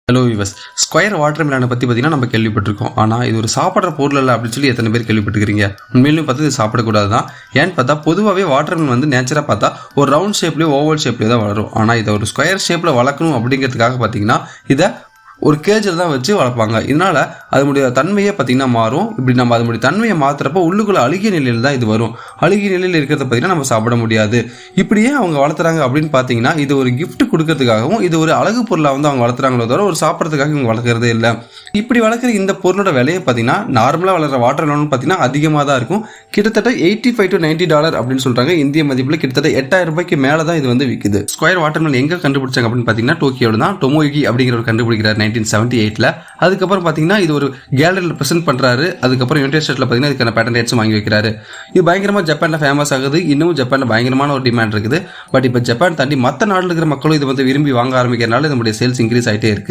Hello விவஸ், square water மெலனை பற்றி பார்த்தீங்கன்னா நம்ம கேள்விப்பட்டிருக்கோம். ஆனால் இது ஒரு சாப்பிட்ற பொருள் இல்லை அப்படின்னு சொல்லி எத்தனை பேர் கேள்விப்பட்டிருக்கிறீங்க? உண்மையிலும் பார்த்தா இது சாப்பிடக்கூடாது தான். ஏன்னு பார்த்தா பொதுவாகவே வாட்டர் மெலன் வந்து நேச்சராக பார்த்தா ஒரு ரவுண்ட் ஷேப்லேயோ ஓவல் ஷேப்லேயோ தான் வளரும். ஆனால் இதை ஒரு ஸ்கொயர் ஷேப்பில் வளர்க்கணும் அப்படிங்கிறதுக்காக பார்த்தீங்கன்னா இதை ஒரு கேஜில் தான் வச்சு வளர்ப்பாங்க. இதனால் அதனுடைய தன்மையே பார்த்திங்கன்னா மாறும். இப்படி நம்ம அதனுடைய தன்மையை மாற்றுறப்போ உள்ளுக்குள்ளே அழுகிய நிலையில் தான் இது வரும். அழுகிய நிலையில் இருக்கிறத பார்த்திங்கன்னா நம்ம சாப்பிட முடியாது. இப்படியே அவங்க வளர்த்துறாங்க அப்படின்னு பார்த்தீங்கன்னா இது ஒரு கிஃப்ட் கொடுக்கறதுக்காகவும் இது ஒரு அழகு பொருளாக வந்து அவங்க வளர்த்துறாங்களோ தவிர ஒரு சாப்பிட்றதுக்காக இவங்க வளர்க்குறதே இல்லை. இப்படி வளர்க்குற இந்த பொருளோட விலையை பார்த்தீங்கன்னா நார்மலாக வளர்கிற வாட்டர் மெலன் பார்த்தீங்கன்னா அதிகமாக தான் இருக்கும். கிட்டத்தட்ட $85 to $90 அப்படின்னு சொல்கிறாங்க. இந்திய மதிப்பில் கிட்டத்தட்ட 8000 ரூபாய்க்கு மேலே தான் இது வந்து விற்குது. ஸ்கொயர் வாட்டர் மெலன் எங்கே கண்டுபிடிச்சாங்க அப்படின்னு பார்த்தீங்கன்னா டோக்கியோவில் தான். டொமோயுகி அப்படிங்கிறவர் கண்டுபிடிக்கிறார் 1978. அதுக்கப்புறம் பார்த்தீங்கன்னா இது ஒரு கேலரியில் ப்ரெசென்ட் பண்ணுறாரு. அதுக்கப்புறம் யுனைடெட் ஸ்டேட்ஸில் பார்த்தீங்கன்னா இதுக்கான பேட்டன் ரைட்ஸும் வாங்கி வைக்கிறாரு. இது பயங்கரமாக ஜப்பானில் ஃபேமஸ் ஆகுது. இன்னும் ஜப்பானில் பயங்கரமான ஒரு டிமாண்ட் இருக்குது. பட் இப்போ ஜப்பான் தாண்டி மற்ற நாட்டில் இருக்கிற மக்களும் இதை வந்து விரும்பி வாங்க ஆரம்பிக்கிறனால இதனுடைய சேல்ஸ் இன்க்ரீஸ் ஆகிட்டே இருக்குது.